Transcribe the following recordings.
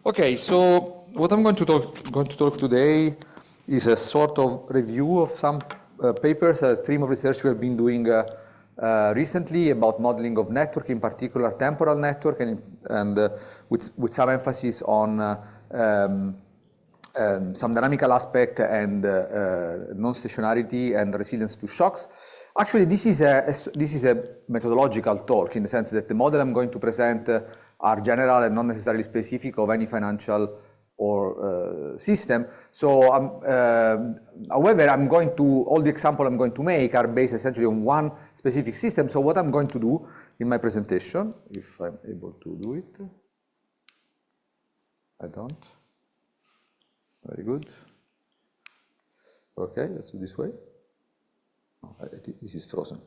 Okay, so what I'm going to talk today is a sort of review of some papers, a stream of research we have been doing recently about modeling of network, in particular temporal network, and with some emphasis on some dynamical aspect and non-stationarity and resilience to shocks. Actually, this is a methodological talk in the sense that the model I'm going to present are general and not necessarily specific of any financial or system. So, however, all the examples I'm going to make are based essentially on one specific system. So what I'm going to do in my presentation, if I'm able to do it, I don't. Very good. Okay, let's do this way. Oh, this is frozen.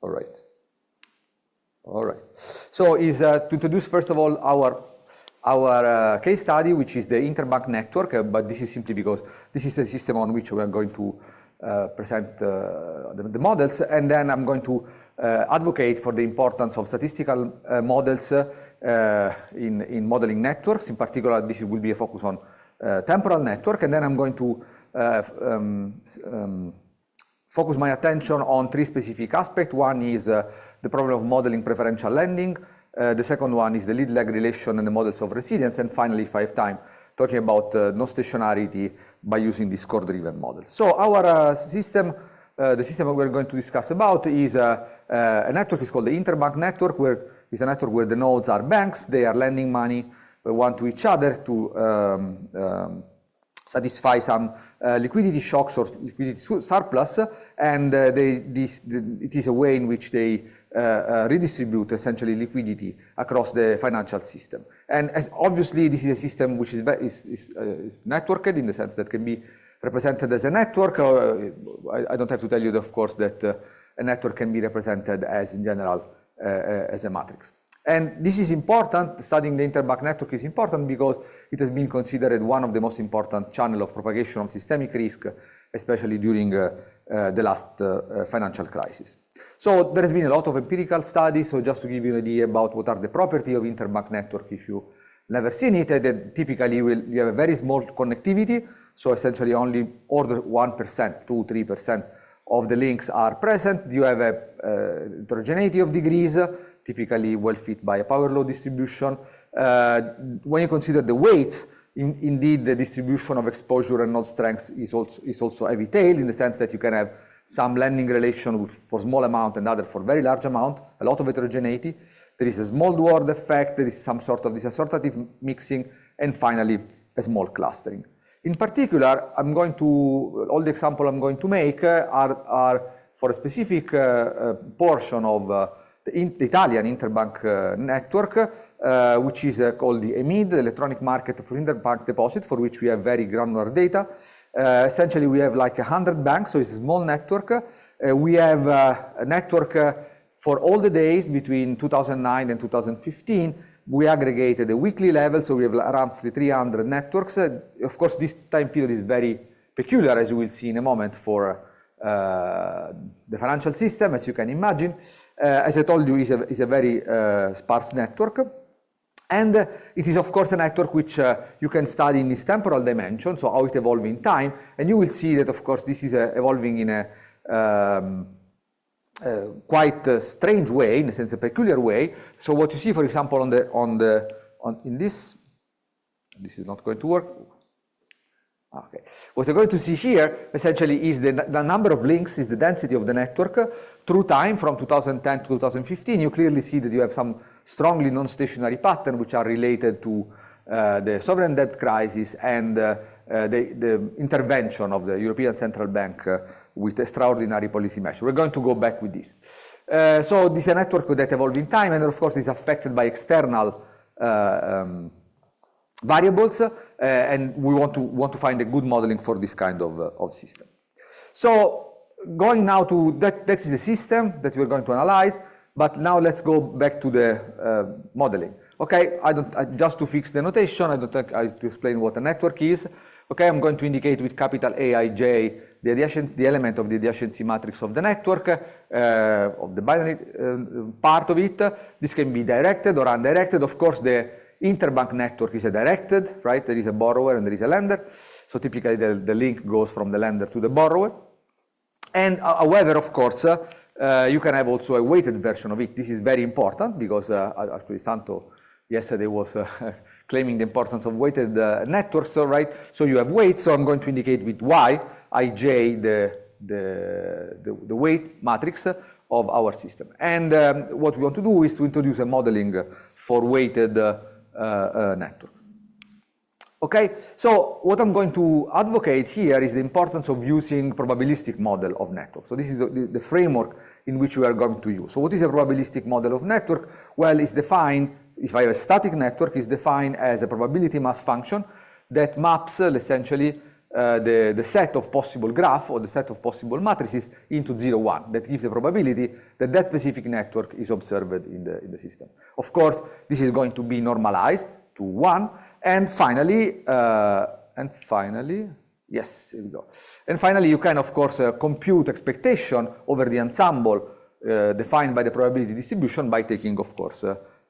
All right. All right. So to introduce first of all our case study, which is the interbank network, but this is simply because this is the system on which we are going to present the models, and then I'm going to advocate for the importance of statistical models in modeling networks. In particular, this will be a focus on temporal network, and then I'm going to focus my attention on three specific aspects. One is the problem of modeling preferential lending. The second one is the lead-lag relation and the models of resilience. And finally, if I have time, talking about non-stationarity by using the score-driven models. So our system, the system we're going to discuss about is a network is called the interbank network, where is a network where the nodes are banks. They are lending money one to each other to satisfy some liquidity shocks or liquidity surplus, and it is a way in which they redistribute essentially liquidity across the financial system. And obviously, this is a system which is networked in the sense that can be represented as a network. I don't have to tell you, of course, that a network can be represented as, in general, as a matrix. And this is important. Studying the interbank network is important because it has been considered one of the most important channels of propagation of systemic risk, especially during the last financial crisis. So there has been a lot of empirical studies. So just to give you an idea about what are the properties of interbank network, if you never seen it, that typically you have a very small connectivity. So essentially only order 1%, 2-3% of the links are present. You have a heterogeneity of degrees, typically well fit by a power law distribution. When you consider the weights, indeed the distribution of exposure and node strength is also heavy-tailed in the sense that you can have some lending relation for small amount and other for very large amount, a lot of heterogeneity. There is a small dwarf effect, there is some sort of disassortative mixing, and finally a small clustering. In particular, all the examples I'm going to make are for a specific portion of the Italian interbank network, which is called the EMID, the Electronic Market for Interbank Deposit, for which we have very granular data. Essentially, we have like 100 banks, so it's a small network. We have a network for all the days between 2009 and 2015. We aggregated a weekly level, so we have around 300 networks. Of course, this time period is very peculiar, as you will see in a moment, for the financial system, as you can imagine. As I told you, is a very sparse network. And it is, of course, a network which you can study in this temporal dimension, so how it evolves in time. And you will see that, of course, this is evolving in a quite strange way, in a sense, a peculiar way. So what you see, for example, in this is not going to work. Okay. What you're going to see here essentially is the number of links, is the density of the network through time from 2010 to 2015. You clearly see that you have some strongly non-stationary patterns which are related to the sovereign debt crisis and the intervention of the European Central Bank with extraordinary policy measures. We're going to go back with this. So this is a network that evolves in time, and of course is affected by external variables, and we want to find a good modeling for this kind of system. So going now to that is the system that we're going to analyze. But now let's go back to the modeling. Okay, just to fix the notation, I don't think I have to explain what a network is. Okay, I'm going to indicate with capital Aij the element of the adjacency matrix of the network, of the binary part of it. This can be directed or undirected. Of course, the Interbank network is a directed, right? There is a borrower and there is a lender. So typically the link goes from the lender to the borrower. And however, of course, you can have also a weighted version of it. This is very important because actually Santo yesterday was claiming the importance of weighted networks, right? So you have weights, so I'm going to indicate with Y, ij, the weight matrix of our system. And what we want to do is to introduce a modeling for weighted networks. Okay, so what I'm going to advocate here is the importance of using probabilistic model of network. So this is the framework in which we are going to use. So what is a probabilistic model of network? Well, it's defined, if I have a static network, it's defined as a probability mass function that maps essentially the set of possible graph or the set of possible matrices into 0, 1. That gives the probability that that specific network is observed in the system. Of course, this is going to be normalized to 1. And finally, yes, here we go. And finally, you can, of course, compute expectation over the ensemble defined by the probability distribution by taking, of course,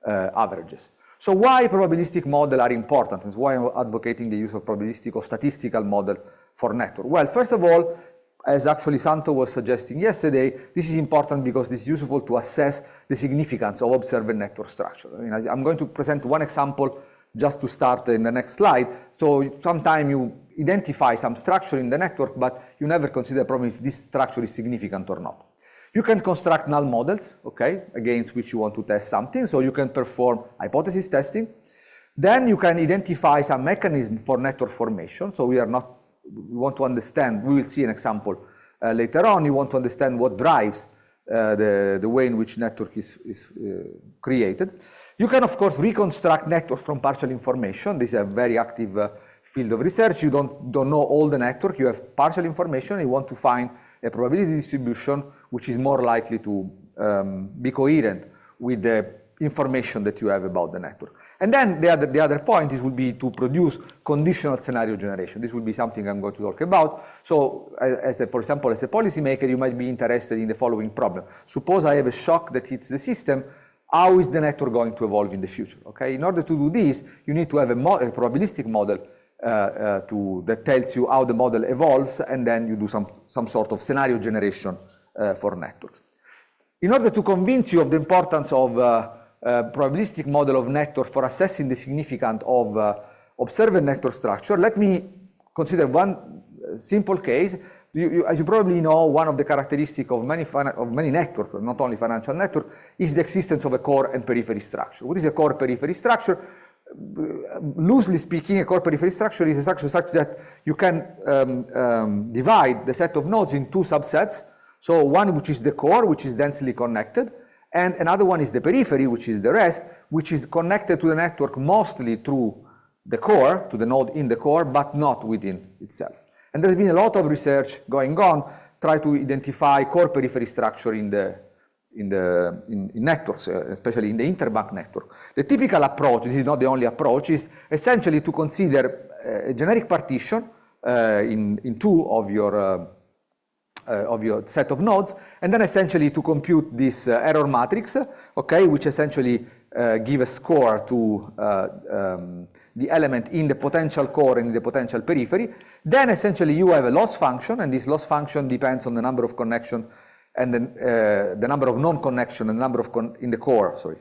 averages. So why probabilistic models are important, and why I'm advocating the use of probabilistic or statistical model for network? Well, first of all, as actually Santo was suggesting yesterday, this is important because this is useful to assess the significance of observed network structure. I mean, I'm going to present one example just to start in the next slide. So sometimes you identify some structure in the network, but you never consider the problem if this structure is significant or not. You can construct null models, okay, against which you want to test something. So you can perform hypothesis testing. Then you can identify some mechanism for network formation. So we want to understand, we will see an example later on. You want to understand what drives the way in which network is created. You can, of course, reconstruct network from partial information. This is a very active field of research. You don't know all the network. You have partial information. You want to find a probability distribution which is more likely to be coherent with the information that you have about the network. And then the other point would be to produce conditional scenario generation. This will be something I'm going to talk about. So for example, as a policymaker, you might be interested in the following problem. Suppose I have a shock that hits the system. How is the network going to evolve in the future? Okay? In order to do this, you need to have a probabilistic model that tells you how the model evolves, and then you do some sort of scenario generation for networks. In order to convince you of the importance of probabilistic model of network for assessing the significance of observed network structure, let me consider one simple case. As you probably know, one of the characteristics of many networks, not only financial network, is the existence of a core and periphery structure. What is a core periphery structure? Loosely speaking, a core periphery structure is a structure such that you can divide the set of nodes in two subsets. So one which is the core, which is densely connected, and another one is the periphery, which is the rest, which is connected to the network mostly through the core, to the node in the core, but not within itself. And there's been a lot of research going on, try to identify core periphery structure in networks, especially in the interbank network. The typical approach, this is not the only approach, is essentially to consider a generic partition in two of your set of nodes, and then essentially to compute this error matrix, okay, which essentially give a score to the element in the potential core and in the potential periphery. Then essentially you have a loss function, and this loss function depends on the number of connection and the number of non-connection and the number of in the core, sorry,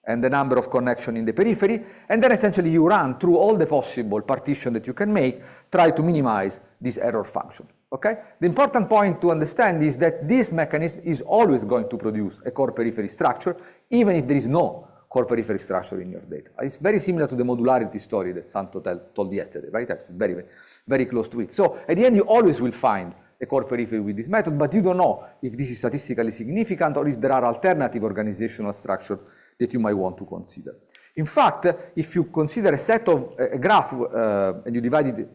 and the number of connection in the periphery, and then essentially you run through all the possible partition that you can make, try to minimize this error function, okay? The important point to understand is that this mechanism is always going to produce a core periphery structure, even if there is no core periphery structure in your data. It's very similar to the modularity story that Santo told yesterday, right? Actually, very, very close to it. So at the end, you always will find a core periphery with this method, but you don't know if this is statistically significant or if there are alternative organizational structures that you might want to consider. In fact, if you consider a graph and you divide it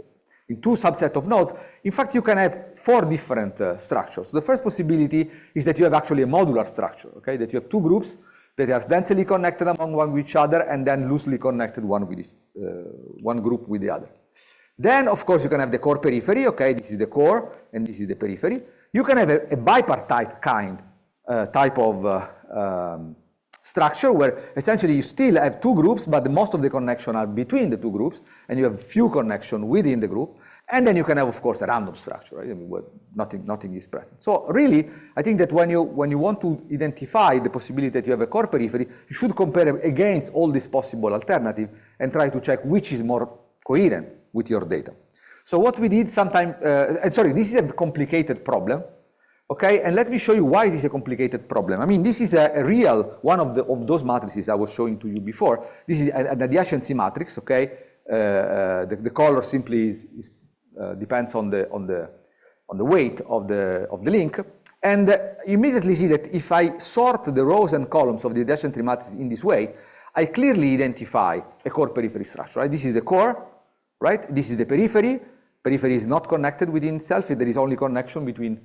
in two subsets of nodes, in fact, you can have four different structures. So the first possibility is that you have actually a modular structure, okay? That you have two groups that are densely connected among one with each other and then loosely connected one group with the other. Then, of course, you can have the core periphery, okay? This is the core and this is the periphery. You can have a bipartite type of structure where essentially you still have two groups, but most of the connections are between the two groups, and you have few connections within the group. And then you can have, of course, a random structure, right? I mean, where nothing is present. So really, I think that when you want to identify the possibility that you have a core periphery, you should compare against all these possible alternatives and try to check which is more coherent with your data. So what we did sometime, and sorry, this is a complicated problem, okay? And let me show you why it is a complicated problem. I mean, this is a real, one of those matrices I was showing to you before. This is an adjacency matrix, okay? The color simply depends on the weight of the link, and you immediately see that if I sort the rows and columns of the adjacency matrix in this way, I clearly identify a core periphery structure. Right? This is the core, right? This is the periphery. Periphery is not connected within itself. There is only connection between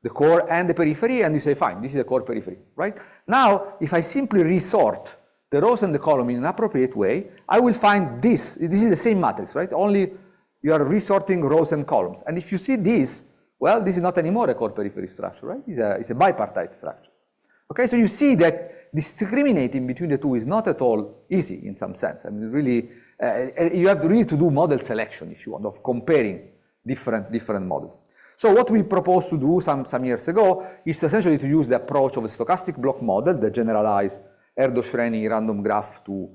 the core and the periphery, and you say, fine, this is the core periphery, right? Now, if I simply resort the rows and the column in an appropriate way, I will find this. This is the same matrix, right? Only you are resorting rows and columns. And if you see this, well, this is not anymore a core periphery structure, right? It's a bipartite structure. Okay, so you see that discriminating between the two is not at all easy in some sense. I mean, really, you have to really do model selection, if you want, of comparing different models. So what we proposed to do some years ago is essentially to use the approach of a stochastic block model, the generalized Erdos-Renyi random graph to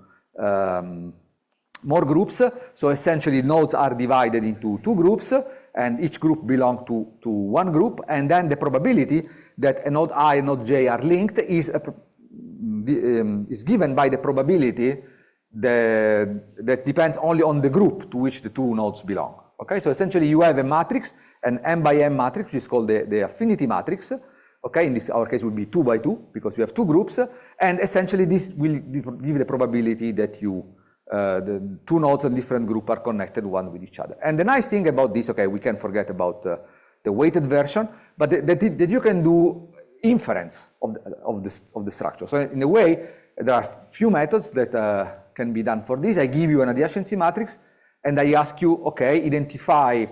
more groups. So essentially nodes are divided into two groups, and each group belongs to one group, and then the probability that a node I and node J are linked is given by the probability that depends only on the group to which the two nodes belong. Okay, so essentially you have a matrix, an m by m matrix, which is called the affinity matrix. Okay, in our case will be 2 by 2 because you have two groups, and essentially this will give the probability that the two nodes in different groups are connected one with each other. And the nice thing about this, okay, we can forget about the weighted version, but that you can do inference of the structure. So in a way, there are few methods that can be done for this. I give you an adjacency matrix, and I ask you, okay, identify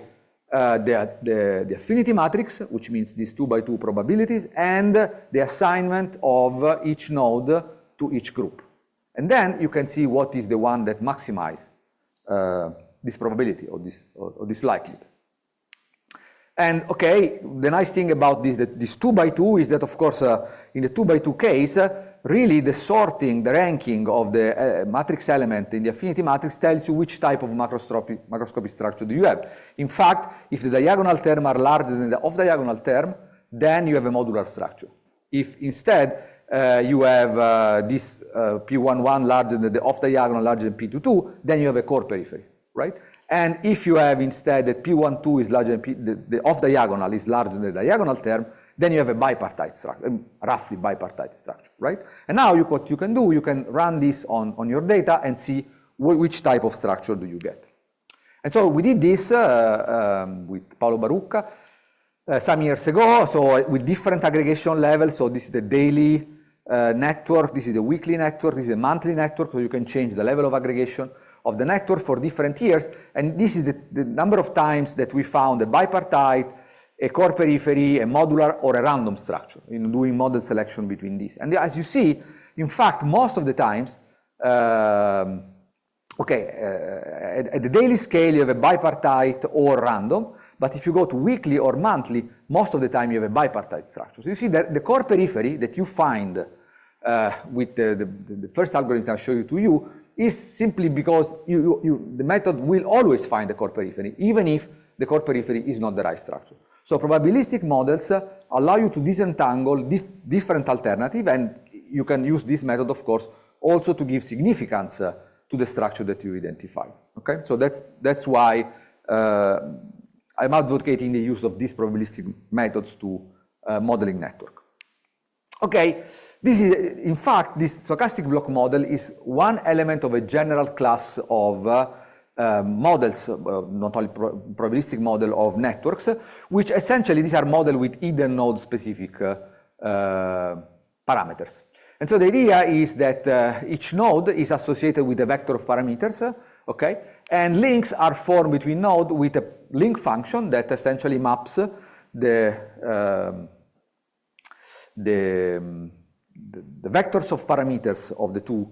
the affinity matrix, which means these 2 by 2 probabilities, and the assignment of each node to each group. And then you can see what is the one that maximizes this probability or this likelihood. And okay, the nice thing about this 2 by 2 is that, of course, in the 2 by 2 case, really the sorting, the ranking of the matrix element in the affinity matrix tells you which type of macroscopic structure do you have. In fact, if the diagonal terms are larger than the off-diagonal term, then you have a modular structure. If instead you have this P11 larger than the off-diagonal larger than P22, then you have a core periphery, right? And if you have instead that P12 is larger than the off-diagonal is larger than the diagonal term, then you have a bipartite structure, roughly bipartite structure, right? And now what you can do, you can run this on your data and see which type of structure do you get. And so we did this with Paolo Barucca some years ago, so with different aggregation levels. So this is the daily network, this is the weekly network, this is the monthly network, so you can change the level of aggregation of the network for different years. And this is the number of times that we found a bipartite, a core periphery, a modular, or a random structure in doing model selection between these. And as you see, in fact, most of the times, at the daily scale, you have a bipartite or random, but if you go to weekly or monthly, most of the time you have a bipartite structure. So you see that the core periphery that you find with the first algorithm I show you to you is simply because the method will always find the core periphery, even if the core periphery is not the right structure. So probabilistic models allow you to disentangle different alternatives, and you can use this method, of course, also to give significance to the structure that you identify. Okay, so that's why I'm advocating the use of these probabilistic methods to modeling network. Okay, this is, in fact, this stochastic block model is one element of a general class of models, not only probabilistic model of networks, which essentially these are modeled with hidden node specific parameters. And so the idea is that each node is associated with a vector of parameters, okay? And links are formed between nodes with a link function that essentially maps the the vectors of parameters of the two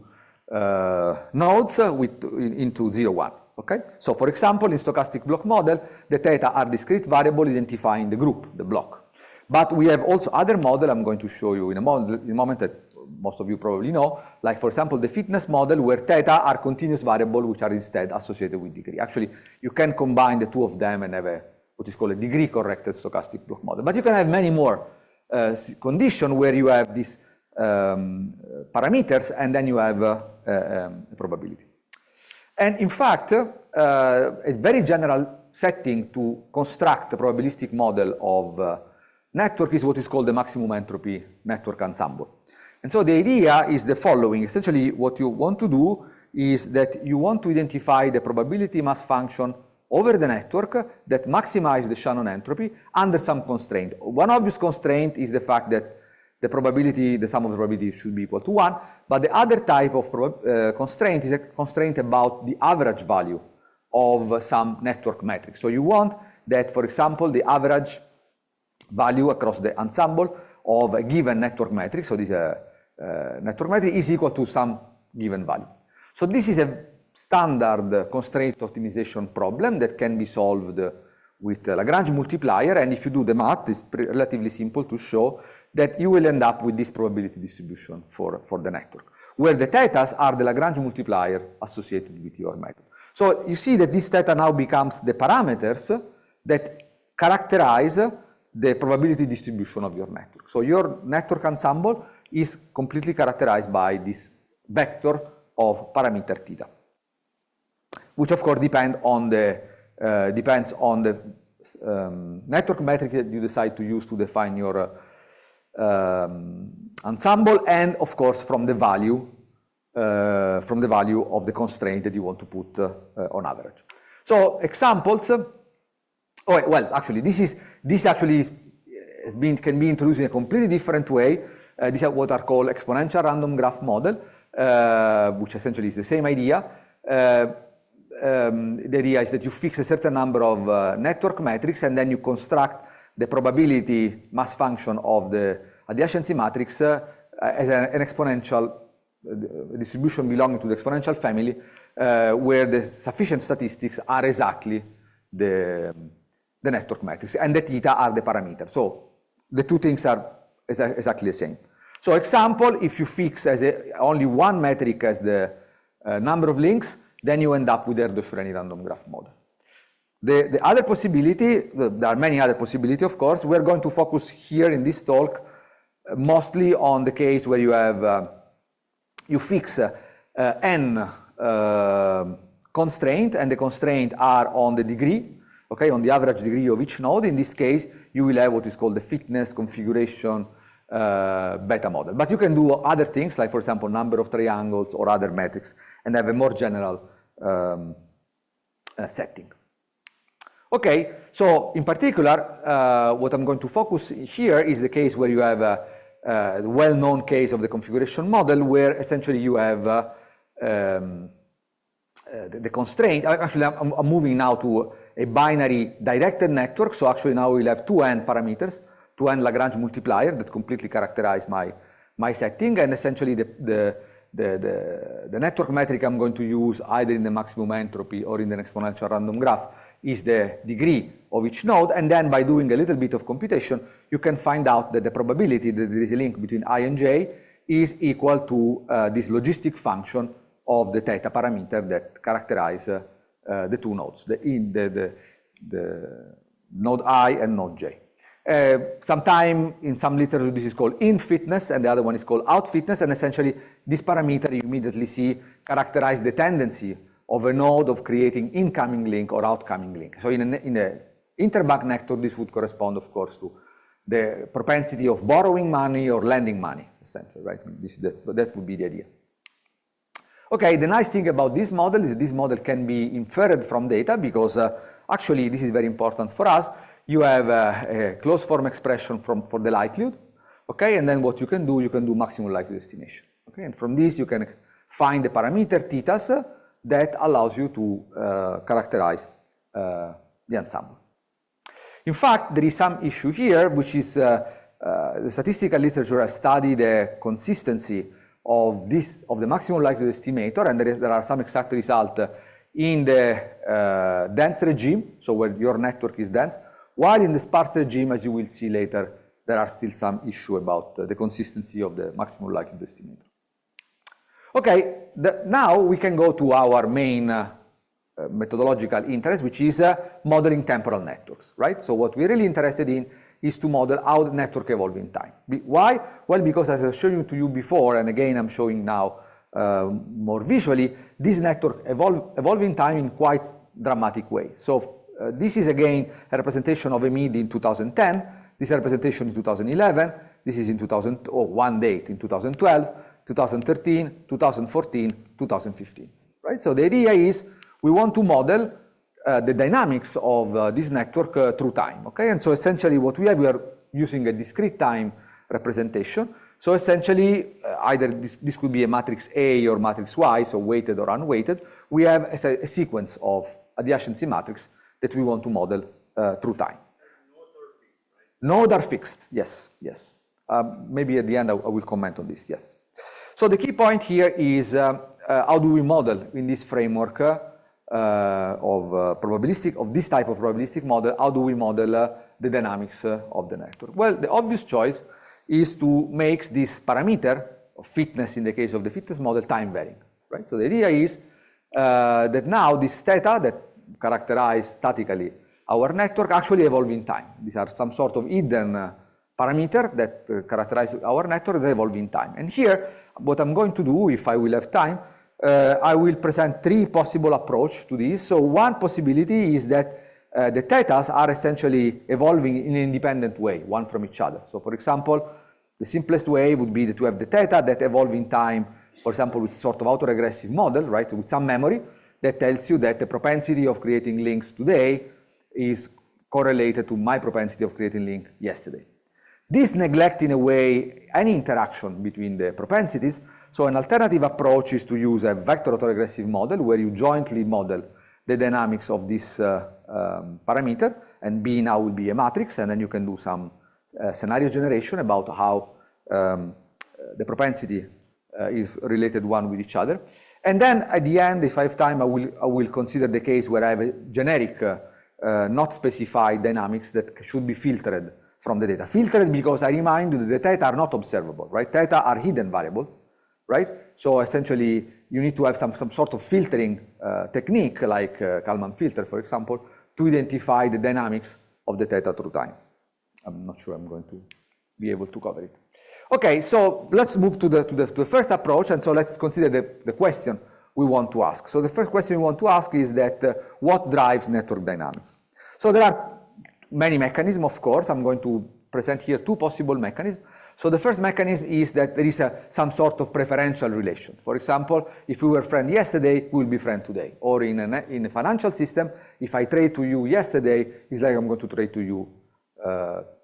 nodes into 0, 1. Okay? So for example, in stochastic block model, the theta are discrete variable identifying the group, the block. But we have also other model I'm going to show you in a moment that most of you probably know, like for example, the fitness model where theta are continuous variable which are instead associated with degree. Actually, you can combine the two of them and have what is called a degree corrected stochastic block model. But you can have many more conditions where you have these parameters and then you have a probability. And in fact, a very general setting to construct a probabilistic model of network is what is called the maximum entropy network ensemble. And so the idea is the following. Essentially, what you want to do is that you want to identify the probability mass function over the network that maximize the Shannon entropy under some constraint. One obvious constraint is the fact that the probability, the sum of the probability should be equal to 1, but the other type of constraint is a constraint about the average value of some network metric. So you want that, for example, the average value across the ensemble of a given network metric, so this network metric is equal to some given value. So this is a standard constraint optimization problem that can be solved with a Lagrange multiplier, and if you do the math, it's relatively simple to show that you will end up with this probability distribution for the network, where the thetas are the Lagrange multiplier associated with your method. So you see that this theta now becomes the parameters that characterize the probability distribution of your network. So your network ensemble is completely characterized by this vector of parameter theta, which of course depends on the network metric that you decide to use to define your ensemble, and of course from the value of the constraint that you want to put on average. So examples. Oh, well, actually, this actually can be introduced in a completely different way. These are what are called exponential random graph model, which essentially is the same idea. The idea is that you fix a certain number of network metrics and then you construct the probability mass function of the adjacency matrix as an exponential distribution belonging to the exponential family, where the sufficient statistics are exactly the network metrics, and the theta are the parameter. So the two things are exactly the same. So example, if you fix as only one metric as the number of links, then you end up with Erdős-Renyi random graph model. The other possibility, there are many other possibilities, of course. We're going to focus here in this talk mostly on the case where you have you fix n constraint, and the constraint are on the degree, okay, on the average degree of each node. In this case, you will have what is called the fitness configuration beta model. But you can do other things, like for example, number of triangles or other metrics, and have a more general setting. Okay, so in particular, what I'm going to focus here is the case where you have a well-known case of the configuration model, where essentially you have the constraint. Actually, I'm moving now to a binary directed network. So actually now we'll have 2n parameters, 2n Lagrange multiplier that completely characterize my setting, and essentially the network metric I'm going to use either in the maximum entropy or in the exponential random graph is the degree of each node, and then by doing a little bit of computation, you can find out that the probability that there is a link between I and j is equal to this logistic function of the theta parameter that characterize the two nodes, the node I and node j. Sometime in some literature this is called in fitness, and the other one is called out fitness, and essentially this parameter you immediately see characterize the tendency of a node of creating incoming link or outcoming link. So in an interbank network, this would correspond, of course, to the propensity of borrowing money or lending money, essentially, right? That would be the idea. Okay, the nice thing about this model is that this model can be inferred from data, because actually this is very important for us. You have a closed form expression for the likelihood, okay, and then what you can do maximum likelihood estimation, okay, and from this you can find the parameter thetas that allows you to characterize the ensemble. In fact, there is some issue here, which is the statistical literature has studied the consistency of the maximum likelihood estimator, and there are some exact results in the dense regime, so where your network is dense, while in the sparse regime, as you will see later, there are still some issue about the consistency of the maximum likelihood estimator. Okay, now we can go to our main methodological interest, which is modeling temporal networks, right? So what we're really interested in is to model how the network evolves in time. Why? Well, because as I was showing to you before, and again I'm showing now more visually, this network evolve in time in quite dramatic way. So this is again a representation of a mid in 2010, this is a representation in 2011, this is in 2000, or one date in 2012, 2013, 2014, 2015, right? So the idea is we want to model the dynamics of this network through time, okay? And so essentially what we are using a discrete time representation. So essentially, either this could be a matrix A or matrix Y, so weighted or unweighted. We have a sequence of adjacency matrix that we want to model through time. Nodes are fixed, yes, yes. Maybe at the end I will comment on this, yes. So the key point here is how do we model in this framework of this type of probabilistic model, how do we model the dynamics of the network? Well, the obvious choice is to make this parameter of fitness, in the case of the fitness model, time varying, right? So the idea is that now this theta that characterize statically our network actually evolve in time. These are some sort of hidden parameter that characterize our network that evolve in time. And here, what I'm going to do, if I will have time, I will present three possible approaches to this. So one possibility is that the thetas are essentially evolving in an independent way, one from each other. So for example, the simplest way would be to have the theta that evolve in time, for example, with sort of autoregressive model, right? So with some memory that tells you that the propensity of creating links today is correlated to my propensity of creating link yesterday. This neglects in a way any interaction between the propensities. So an alternative approach is to use a vector autoregressive model where you jointly model the dynamics of this parameter, and B now will be a matrix, and then you can do some scenario generation about how the propensity is related one with each other. And then at the end, if I have time, I will consider the case where I have a generic, not specified dynamics that should be filtered from the data. Filtered because I remind you that the theta are not observable, right? Theta are hidden variables, right? So essentially, you need to have some sort of filtering technique, like Kalman filter, for example, to identify the dynamics of the theta through time. I'm not sure I'm going to be able to cover it. Okay, so let's move to the first approach, and so let's consider the question we want to ask. So the first question we want to ask is that what drives network dynamics? So there are many mechanisms, of course. I'm going to present here two possible mechanisms. So the first mechanism is that there is some sort of preferential relation. For example, if we were friends yesterday, we will be friends today. Or in a financial system, if I trade to you yesterday, it's like I'm going to trade to you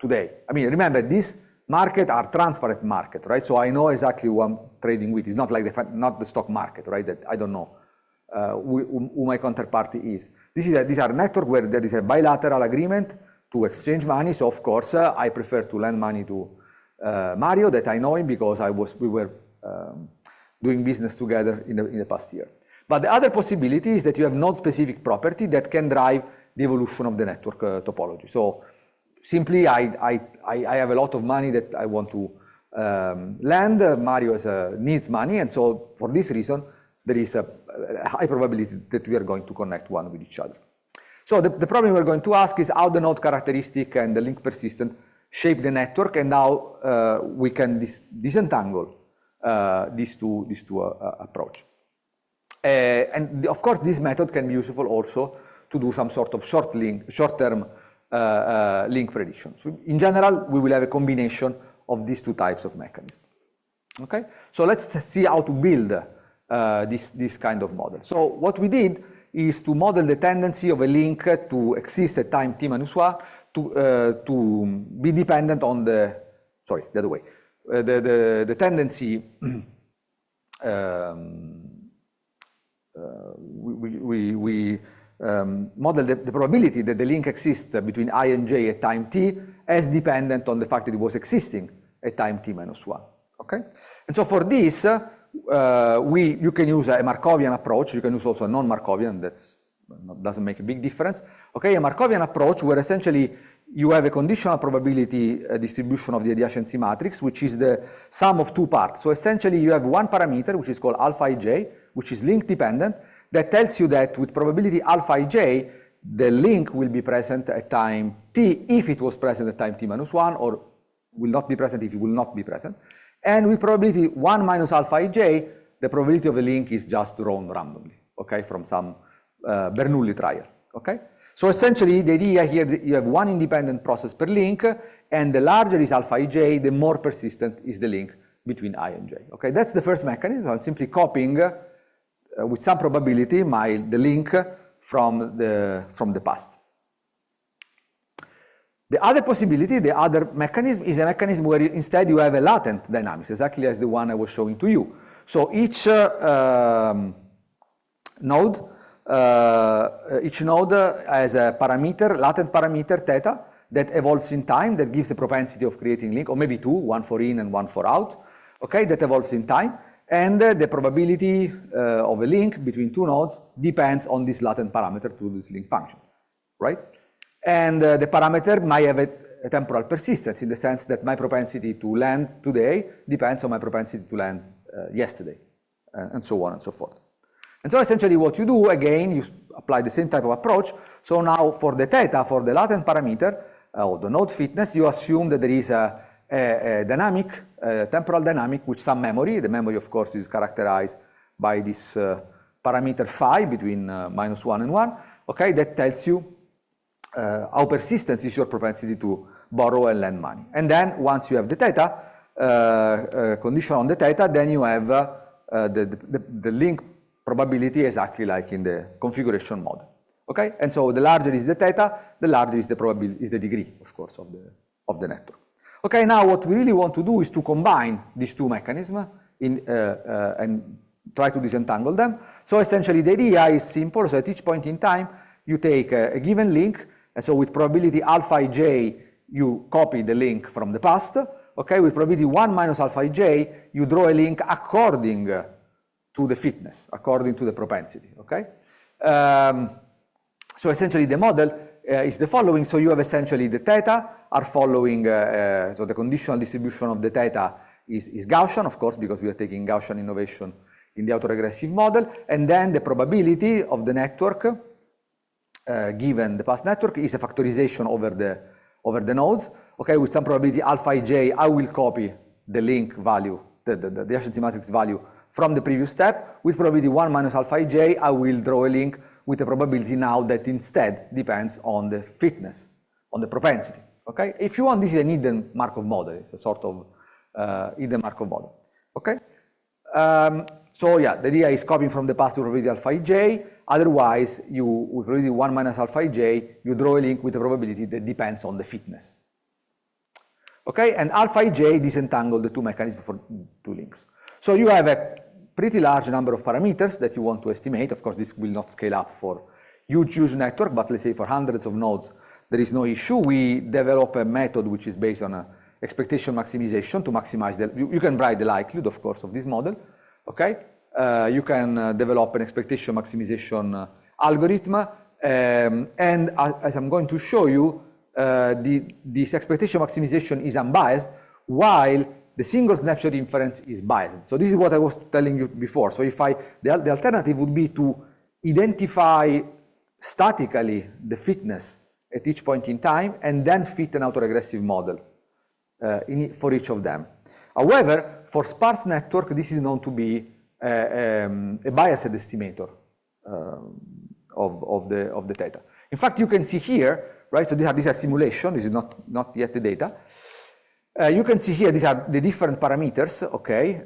today. I mean, remember, these markets are transparent market, right? So I know exactly who I'm trading with. It's not like not the stock market, right? That I don't know who my counterparty is. These are networks where there is a bilateral agreement to exchange money. So of course, I prefer to lend money to Mario, that I know him because we were doing business together in the past year. But the other possibility is that you have node-specific property that can drive the evolution of the network topology. So simply, I have a lot of money that I want to lend. Mario needs money, and so for this reason, there is a high probability that we are going to connect one with each other. So the problem we're going to ask is how the node characteristic and the link persistent shape the network, and how we can disentangle these two approach. And of course, this method can be useful also to do some sort of short-term link prediction. So in general, we will have a combination of these two types of mechanisms. Okay, so let's see how to build this kind of model. So what we did is to model the tendency of a link to exist at time t minus 1 to be dependent on the other way. The tendency we model the probability that the link exists between I and j at time t, as dependent on the fact that it was existing at time t minus 1, okay? And so for this, you can use a Markovian approach, you can use also a non-Markovian, doesn't make a big difference, okay? A Markovian approach where essentially you have a conditional probability distribution of the adjacency matrix, which is the sum of two parts. So essentially you have one parameter, which is called alpha ij, which is link dependent, that tells you that with probability alpha ij, the link will be present at time t if it was present at time t minus 1, or will not be present if it will not be present. And with probability 1 minus alpha ij, the probability of the link is just drawn randomly, okay, from some Bernoulli trial, okay? So essentially, the idea here is that you have one independent process per link, and the larger is alpha ij, the more persistent is the link between I and j, okay? That's the first mechanism. I'm simply copying with some probability the link from the past. The other possibility, the other mechanism, is a mechanism where instead you have a latent dynamics, exactly as the one I was showing to you. So each node has a parameter, latent parameter theta, that evolves in time, that gives the propensity of creating link, or maybe two, one for in and one for out, okay, that evolves in time. And the probability of a link between two nodes depends on this latent parameter to this link function, right? And the parameter might have a temporal persistence in the sense that my propensity to land today depends on my propensity to land yesterday, and so on and so forth. And so essentially what you do, again, you apply the same type of approach. So now for the theta, for the latent parameter, or the node fitness, you assume that there is a dynamic, temporal dynamic with some memory. The memory, of course, is characterized by this parameter phi between -1 and 1, okay, that tells you how persistent is your propensity to borrow and lend money. And then once you have the theta, condition on the theta, then you have the link probability exactly like in the configuration model, okay? And so the larger is the theta, the larger is the probability, is the degree, of course, of the network. Okay, now what we really want to do is to combine these two mechanisms and try to disentangle them. So essentially the idea is simple. So at each point in time, you take a given link, and so with probability alpha ij, you copy the link from the past. Okay, with probability 1 minus alpha ij, you draw a link according to the fitness, according to the propensity, okay? So essentially the model is the following. So you have essentially the theta are following, so the conditional distribution of the theta is Gaussian, of course, because we are taking Gaussian innovation in the autoregressive model, and then the probability of the network, given the past network, is a factorization over the nodes, okay, with some probability alpha ij, I will copy the link value, the adjacency matrix value from the previous step. With probability 1 minus alpha ij, I will draw a link with a probability now that instead depends on the fitness, on the propensity, okay? If you want, this is an hidden Markov model. It's a sort of hidden Markov model, okay? So yeah, the idea is copying from the past to probability alpha ij. Otherwise, with probability 1 minus alpha ij, you draw a link with a probability that depends on the fitness, okay? And alpha ij disentangle the two mechanisms for two links. So you have a pretty large number of parameters that you want to estimate. Of course, this will not scale up for huge network, but let's say for hundreds of nodes, there is no issue. We develop a method which is based on expectation maximization to maximize you can write the likelihood, of course, of this model, okay? You can develop an expectation maximization algorithm, and as I'm going to show you, this expectation maximization is unbiased, while the single snapshot inference is biased. So this is what I was telling you before. So if the alternative would be to identify statically the fitness at each point in time and then fit an autoregressive model for each of them. However, for sparse network, this is known to be a biased estimator of the theta. In fact, you can see here, right? So these are simulation. This is not yet the data. You can see here, these are the different parameters, okay?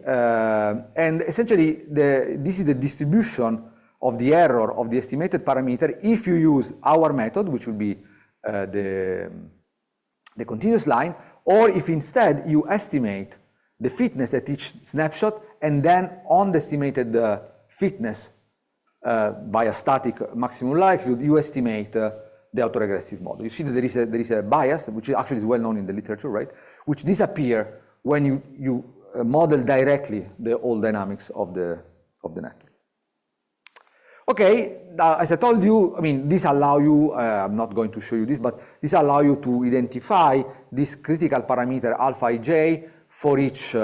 And essentially, this is the distribution of the error of the estimated parameter if you use our method, which would be the continuous line, or if instead you estimate the fitness at each snapshot, and then on the estimated fitness by a static maximum likelihood, you estimate the autoregressive model. You see that there is a bias, which actually is well known in the literature, right? Which disappear when you model directly the whole dynamics of the network. Okay, as I told you, I mean, this allow you, I'm not going to show you this, but this allow you to identify this critical parameter alpha ij for each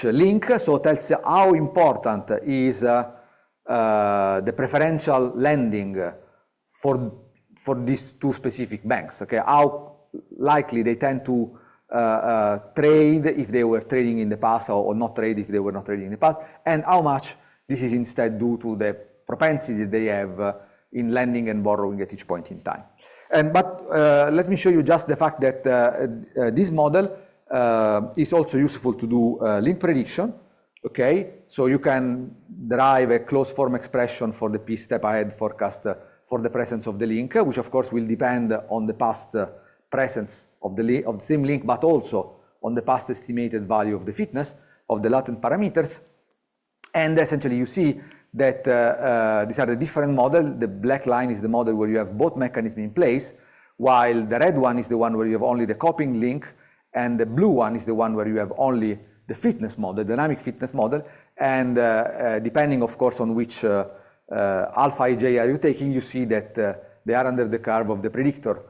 link. So it tells you how important is the preferential lending for these two specific banks. Okay, how likely they tend to trade if they were trading in the past, or not trade if they were not trading in the past, and how much this is instead due to the propensity they have in lending and borrowing at each point in time. But let me show you just the fact that this model is also useful to do link prediction. Okay, so you can derive a closed form expression for the p step ahead forecast for the presence of the link, which of course will depend on the past presence of the same link, but also on the past estimated value of the fitness of the latent parameters. And essentially you see that these are the different models. The black line is the model where you have both mechanisms in place, while the red one is the one where you have only the copying link, and the blue one is the one where you have only the fitness model, dynamic fitness model. And depending, of course, on which alpha ij are you taking, you see that they are under the curve of the predictor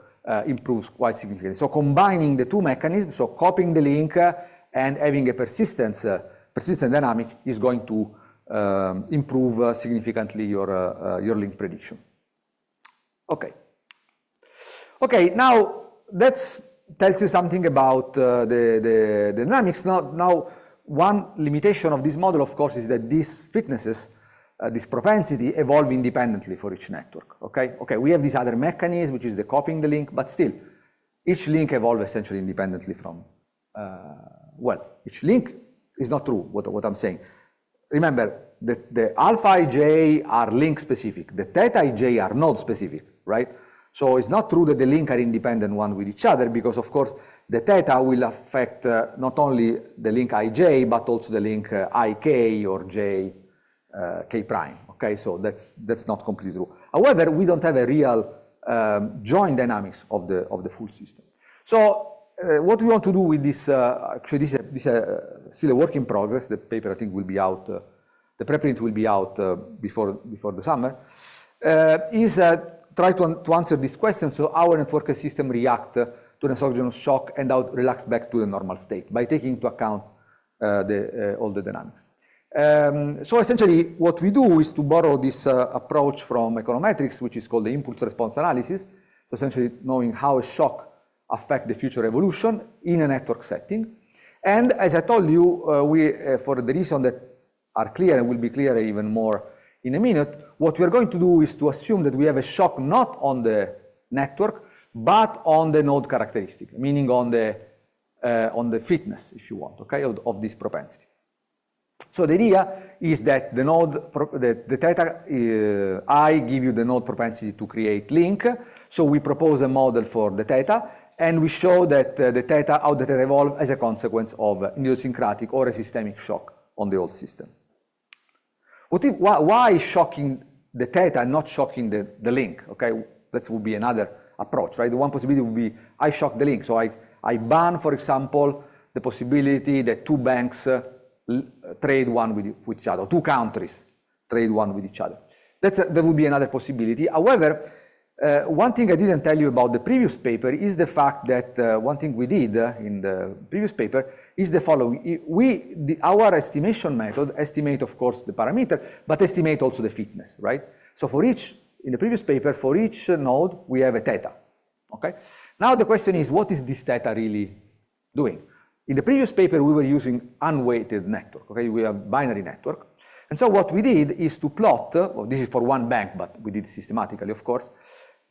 improves quite significantly. So combining the two mechanisms, so copying the link and having a persistent dynamic, is going to improve significantly your link prediction. Okay. Okay, now that tells you something about the dynamics. Now, one limitation of this model, of course, is that these fitnesses, this propensity, evolve independently for each network. Okay. Okay, we have this other mechanism, which is the copying the link, but still, each link evolves essentially independently from. Well, each link is not true. What I'm saying. Remember, the alpha ij are link specific. The theta ij are node specific, right? So it's not true that the links are independent one with each other, because of course the theta will affect not only the link ij, but also the link ik or j k prime. Okay, so that's not completely true. However, we don't have a real joint dynamics of the full system. So what we want to do with this, actually this is still a work in progress. The paper I think will be out, the preprint will be out before the summer, is try to answer this question, so how a network system react to an exogenous shock and how it relax back to the normal state by taking into account all the dynamics. So essentially what we do is to borrow this approach from econometrics, which is called the impulse response analysis, so essentially knowing how a shock affects the future evolution in a network setting. And as I told you, for the reason that are clear and will be clearer even more in a minute, what we are going to do is to assume that we have a shock not on the network, but on the node characteristic, meaning on the fitness, if you want, okay, of this propensity. So the idea is that the node, the theta I give you the node propensity to create link. So we propose a model for the theta, and we show that how the theta evolve as a consequence of idiosyncratic or a systemic shock on the whole system. Why shocking the theta and not shocking the link? Okay, that would be another approach, right? The one possibility would be I shock the link. So I ban, for example, the possibility that two banks trade one with each other, two countries trade one with each other. That would be another possibility. However, one thing I didn't tell you about the previous paper is the fact that one thing we did in the previous paper is the following. Our estimation method estimate, of course, the parameter, but estimate also the fitness, right? So in the previous paper, for each node, we have a theta, okay? Now the question is, what is this theta really doing? In the previous paper, we were using unweighted network, okay? We have binary network. And so what we did is to plot, well, this is for one bank, but we did it systematically, of course,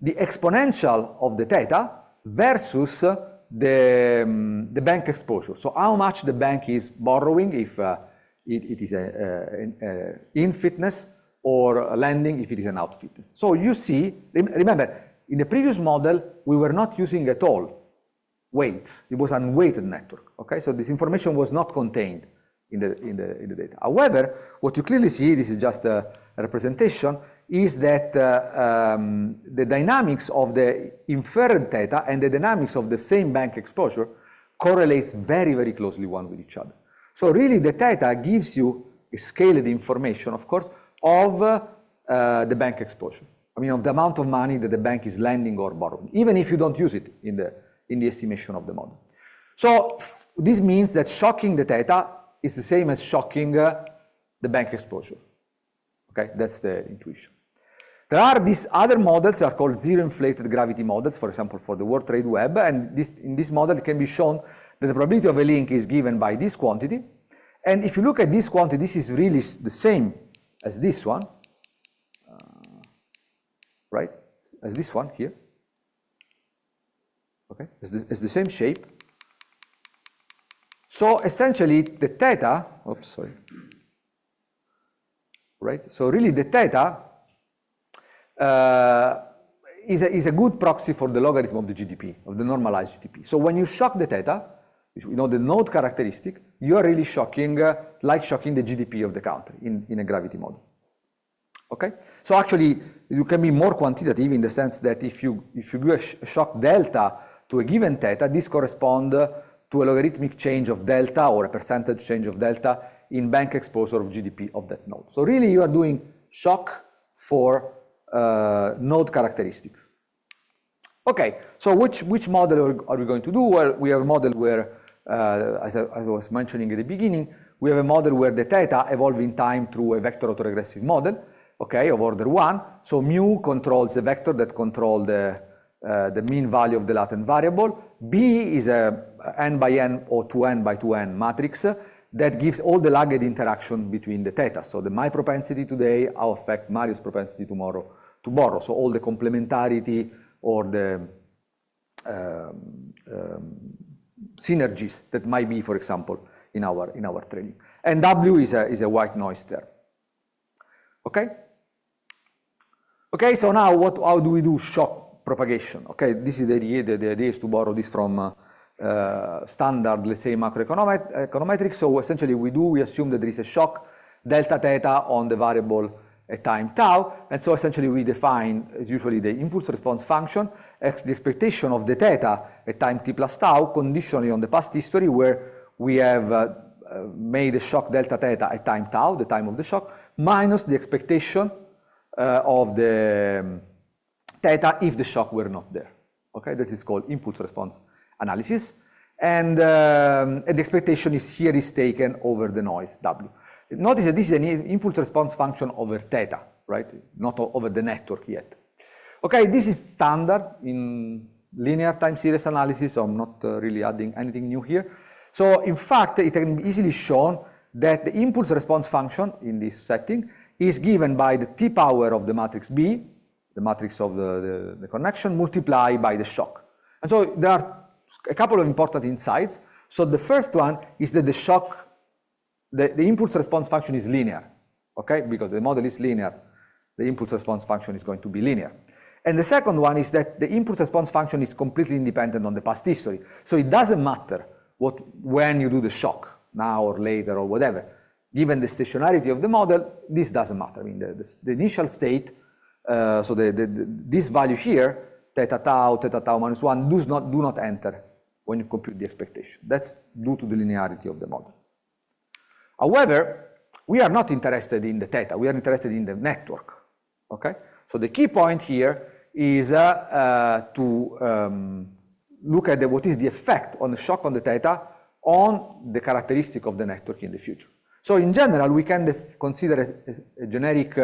the exponential of the theta versus the bank exposure. So how much the bank is borrowing if it is a in fitness, or lending if it is an out fitness. So you see, remember, in the previous model, we were not using at all weights. It was an unweighted network, okay? So this information was not contained in the data. However, what you clearly see, this is just a representation, is that the dynamics of the inferred theta and the dynamics of the same bank exposure correlates very, very closely one with each other. So really the theta gives you a scaled information, of course, of the bank exposure. I mean, of the amount of money that the bank is lending or borrowing, even if you don't use it in the estimation of the model. So this means that shocking the theta is the same as shocking the bank exposure. Okay, that's the intuition. There are these other models that are called zero-inflated gravity models, for example, for the World Trade Web, and in this model it can be shown that the probability of a link is given by this quantity. And if you look at this quantity, this is really the same as this one, right? As this one here. Okay, it's the same shape. So essentially the theta, oops, sorry. Right, so really the theta is a good proxy for the logarithm of the GDP, of the normalized GDP. So when you shock the theta, you know the node characteristic, you are really shocking, like shocking the GDP of the country in a gravity model. Okay, so actually you can be more quantitative in the sense that if you do a shock delta to a given theta, this corresponds to a logarithmic change of delta or a percentage change of delta in bank exposure of GDP of that node. So really you are doing shock for node characteristics. Okay, so which model are we going to do? Well, we have a model where, as I was mentioning at the beginning, we have a model where the theta evolve in time through a vector autoregressive model, okay, of order 1. So mu controls the vector that control the mean value of the latent variable. B is a n by n or 2n by 2n matrix that gives all the lagged interaction between the theta. So my propensity today, how affect Mario's propensity tomorrow to borrow. So all the complementarity or the synergies that might be, for example, in our trading. And W is a white noise term. Okay? Okay, so now how do we do shock propagation? Okay, this is the idea. The idea is to borrow this from standard, let's say, macroeconometrics. So essentially we assume that there is a shock delta theta on the variable at time tau, and so essentially we define as usually the impulse response function x the expectation of the theta at time t plus tau conditionally on the past history where we have made a shock delta theta at time tau, the time of the shock, minus the expectation of the theta if the shock were not there. Okay, that is called impulse response analysis, and the expectation is taken over the noise W. Notice that this is an impulse response function over theta, right? Not over the network yet. Okay, this is standard in linear time series analysis, so I'm not really adding anything new here. So in fact, it can be easily shown that the impulse response function in this setting is given by the t power of the matrix B, the matrix of the connection, multiplied by the shock. And so there are a couple of important insights. So the first one is that the shock, the impulse response function is linear, okay? Because the model is linear, the impulse response function is going to be linear. And the second one is that the impulse response function is completely independent on the past history. So it doesn't matter when you do the shock, now or later or whatever. Given the stationarity of the model, this doesn't matter. I mean, the initial state, so this value here, theta tau minus 1, do not enter when you compute the expectation. That's due to the linearity of the model. However, we are not interested in the theta, we are interested in the network, okay? So the key point here is to look at what is the effect on the shock on the theta on the characteristic of the network in the future. So in general, we can consider a generic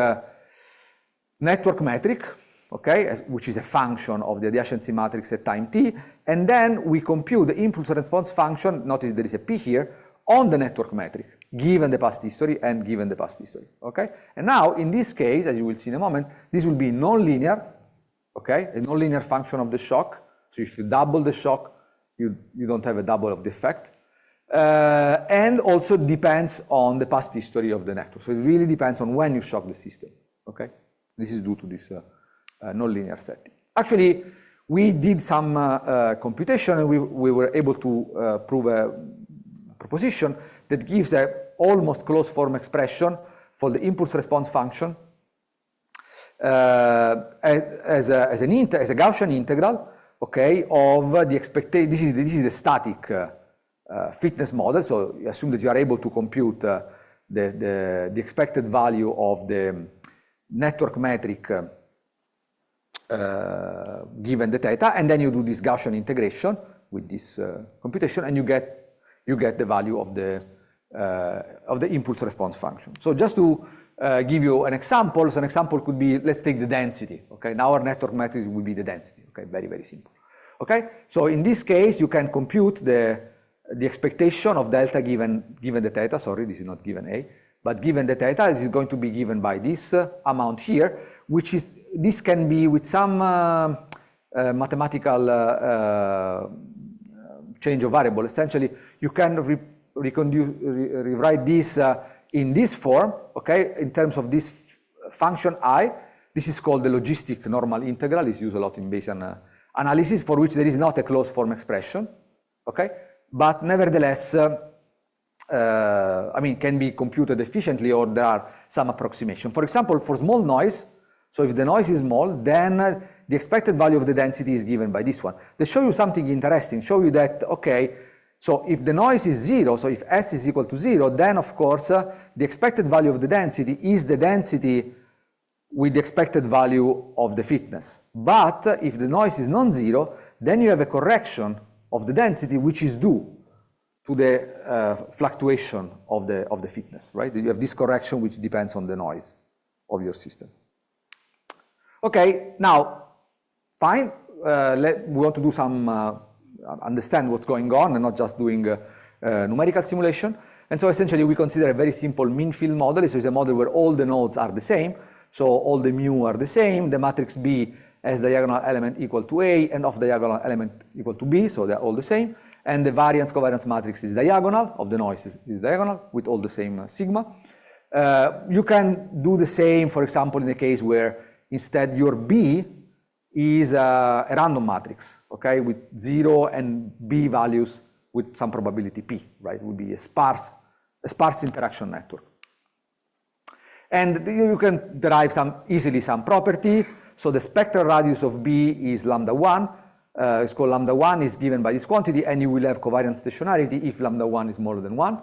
network metric, okay, which is a function of the adjacency matrix at time t, and then we compute the impulse response function, notice there is a p here, on the network metric, given the past history and given the past history, okay? And now, in this case, as you will see in a moment, this will be non-linear, okay? A non-linear function of the shock. So if you double the shock, you don't have a double of the effect. And also depends on the past history of the network. So it really depends on when you shock the system, okay? This is due to this non-linear setting. Actually, we did some computation and we were able to prove a proposition that gives a almost closed form expression for the impulse response function as a Gaussian integral, okay, of the expectation. This is the static fitness model. So you assume that you are able to compute the expected value of the network metric given the theta, and then you do this Gaussian integration with this computation, and you get the value of the impulse response function. So just to give you an example, so an example could be, let's take the density, okay? Now our network metric will be the density, okay? Very, very simple, okay? So in this case, you can compute the expectation of delta given the theta, sorry, this is not given A, but given the theta, this is going to be given by this amount here, which is, this can be with some mathematical change of variable. Essentially, you can rewrite this in this form, okay, in terms of this function I. This is called the logistic normal integral. It's used a lot in Bayesian analysis, for which there is not a closed form expression, okay? But nevertheless, I mean, can be computed efficiently, or there are some approximation. For example, for small noise, so if the noise is small, then the expected value of the density is given by this one. They show you something interesting, show you that, okay, so if the noise is 0, so if S is equal to 0, then of course the expected value of the density is the density with the expected value of the fitness. But if the noise is non-zero, then you have a correction of the density which is due to the fluctuation of the fitness, right? You have this correction which depends on the noise of your system. Okay, now, fine, we want to do some, understand what's going on and not just doing numerical simulation. And so essentially we consider a very simple mean field model. So it's a model where all the nodes are the same. So all the mu are the same. The matrix B has diagonal element equal to A and off diagonal element equal to B. So they're all the same. And the variance covariance matrix is diagonal, of the noise is diagonal with all the same sigma. You can do the same, for example, in the case where instead your B is a random matrix, okay, with 0 and B values with some probability P, right? It would be a sparse interaction network. And you can derive easily some property. So the spectral radius of B is lambda 1. It's called lambda 1, is given by this quantity, and you will have covariant stationarity if lambda 1 is smaller than 1.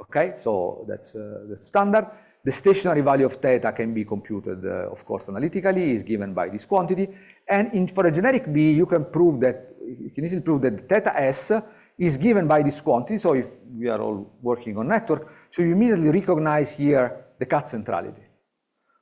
Okay, so that's standard. The stationary value of theta can be computed, of course, analytically, is given by this quantity. And for a generic B, you can easily prove that the theta S is given by this quantity. So if we are all working on network, so you immediately recognize here the cut centrality.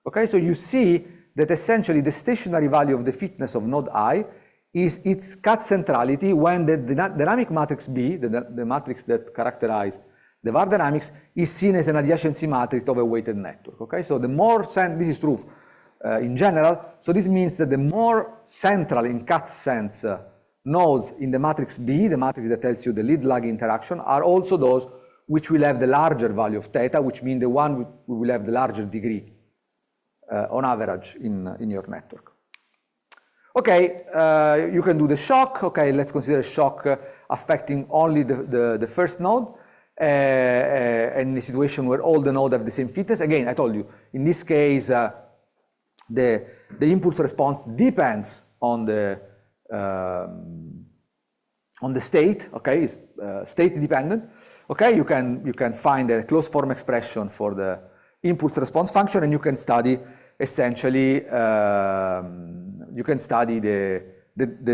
Okay, so you see that essentially the stationary value of the fitness of node I is its cut centrality when the dynamic matrix B, the matrix that characterizes the var dynamics, is seen as an adjacency matrix of a weighted network. Okay, so the more this is true in general. So this means that the more central in cut sense nodes in the matrix B, the matrix that tells you the lead-lag interaction, are also those which will have the larger value of theta, which means the one who will have the larger degree on average in your network. Okay, you can do the shock. Okay, let's consider a shock affecting only the first node. And in a situation where all the nodes have the same fitness. Again, I told you, in this case, the impulse response depends on the state. Okay, it's state dependent. Okay, you can find a closed form expression for the impulse response function, and you can study essentially the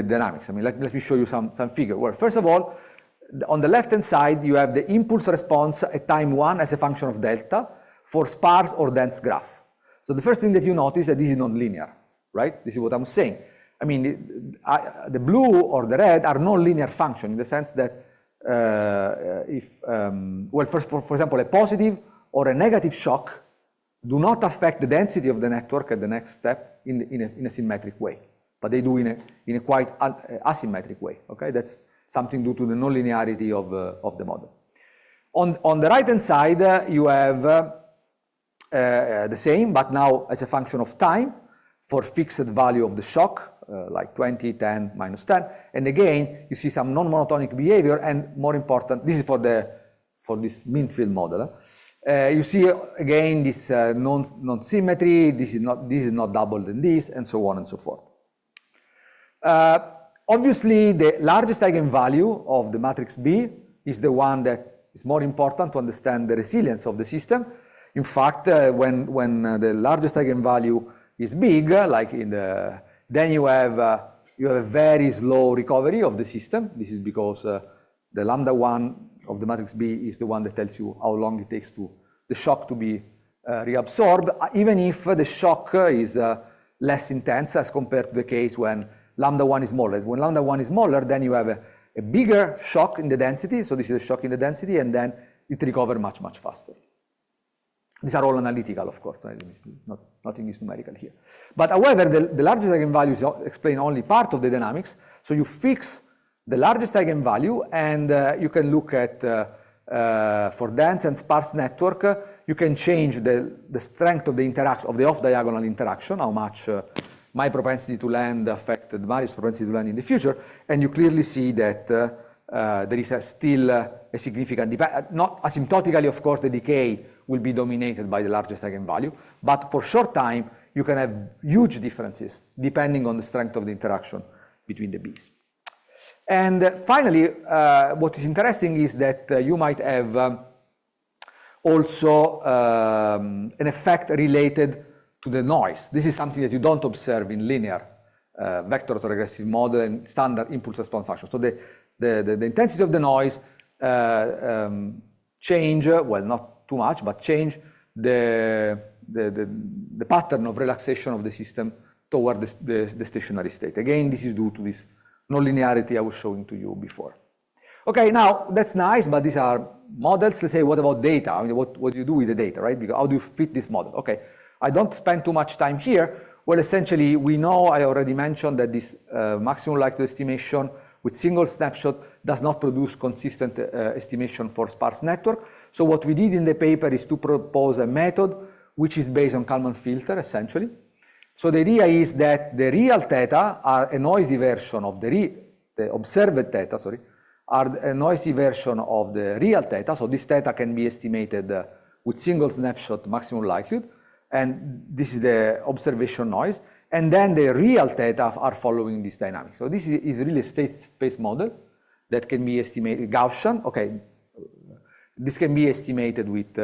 dynamics. I mean, let me show you some figure. Well, first of all, on the left-hand side, you have the impulse response at time 1 as a function of delta for sparse or dense graph. So the first thing that you notice is that this is nonlinear, right? This is what I'm saying. I mean, the blue or the red are non-linear function in the sense that for example, a positive or a negative shock do not affect the density of the network at the next step in a symmetric way, but they do in a quite asymmetric way. Okay, that's something due to the nonlinearity of the model. On the right-hand side, you have the same, but now as a function of time for fixed value of the shock, like 20, 10, minus 10. And again, you see some non-monotonic behavior, and more important, this is for this mean field model. You see again this non-symmetry, this is not double than this, and so on and so forth. Obviously, the largest eigenvalue of the matrix B is the one that is more important to understand the resilience of the system. In fact, when the largest eigenvalue is big, like then you have a very slow recovery of the system. This is because the lambda 1 of the matrix B is the one that tells you how long it takes to the shock to be reabsorbed, even if the shock is less intense as compared to the case when lambda 1 is smaller. When lambda 1 is smaller, then you have a bigger shock in the density, so this is a shock in the density, and then it recovers much, much faster. These are all analytical, of course, nothing is numerical here. But however, the largest eigenvalues explain only part of the dynamics, so you fix the largest eigenvalue, and you can look at, for dense and sparse network, you can change the strength of the interaction, of the off-diagonal interaction, how much my propensity to land affected Mario's propensity to land in the future, and you clearly see that there is still a significant, not asymptotically, of course, the decay will be dominated by the largest eigenvalue, but for short time, you can have huge differences depending on the strength of the interaction between the B's. And finally, what is interesting is that you might have also an effect related to the noise. This is something that you don't observe in linear vector autoregressive model and standard impulse response function. So the intensity of the noise change, well, not too much, but change the pattern of relaxation of the system toward the stationary state. Again, this is due to this nonlinearity I was showing to you before. Okay, now that's nice, but these are models. Let's say, what about data? I mean, what do you do with the data, right? Because how do you fit this model? Okay, I don't spend too much time here. Well, essentially, we know, I already mentioned that this maximum likelihood estimation with single snapshot does not produce consistent estimation for sparse network. So what we did in the paper is to propose a method which is based on Kalman filter, essentially. So the idea is that the real theta are a noisy version of the observed theta, sorry, are a noisy version of the real theta. So this theta can be estimated with single snapshot maximum likelihood. And this is the observation noise. And then the real theta are following this dynamic. So this is really a state space model that can be estimated, Gaussian. Okay, this can be estimated with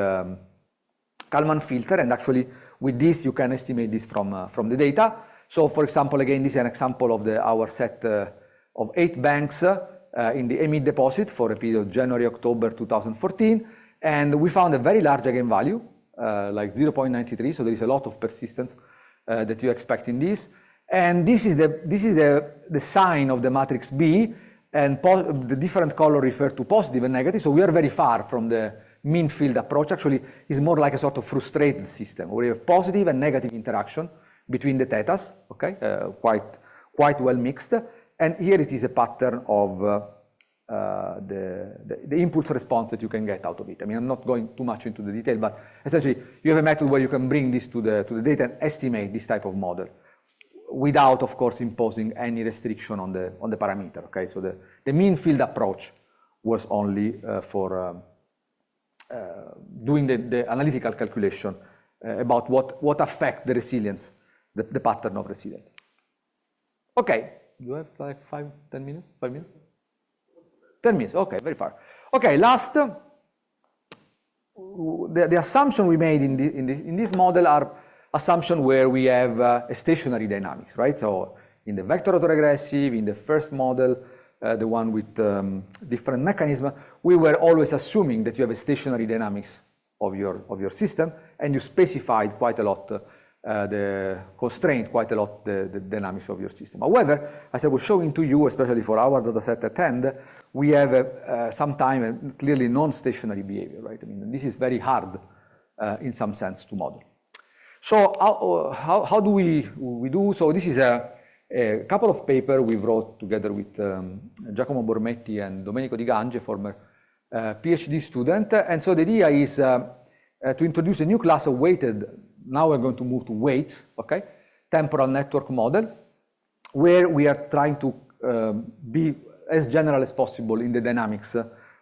Kalman filter, and actually with this you can estimate this from the data. So for example, again, this is an example of our set of 8 banks in the emit deposit for a period of January-October 2014, and we found a very large eigenvalue, like 0.93, so there is a lot of persistence that you expect in this. And this is the sign of the matrix B, and the different colors refer to positive and negative, so we are very far from the mean field approach. Actually, it's more like a sort of frustrated system, where you have positive and negative interaction between the thetas, okay, quite well mixed. And here it is a pattern of the impulse response that you can get out of it. I mean, I'm not going too much into the detail, but essentially you have a method where you can bring this to the data and estimate this type of model without, of course, imposing any restriction on the parameter. Okay, so the mean field approach was only for doing the analytical calculation about what affect the resilience, the pattern of resilience. Okay, you have like 5 minutes? 10 minutes, okay, very far. Okay, last, the assumption we made in this model are assumption where we have a stationary dynamics, right? So in the vector autoregressive, in the first model, the one with different mechanism, we were always assuming that you have a stationary dynamics of your system, and you specified quite a lot the constraint, quite a lot the dynamics of your system. However, as I was showing to you, especially for our dataset at hand, we have sometimes clearly non-stationary behavior, right? I mean, this is very hard in some sense to model. So how do we do? So this is a couple of papers we wrote together with Giacomo Bormetti and Domenico Di Gange, former PhD student. And so the idea is to introduce a new class of weighted, now we're going to move to weights, okay, temporal network model, where we are trying to be as general as possible in the dynamics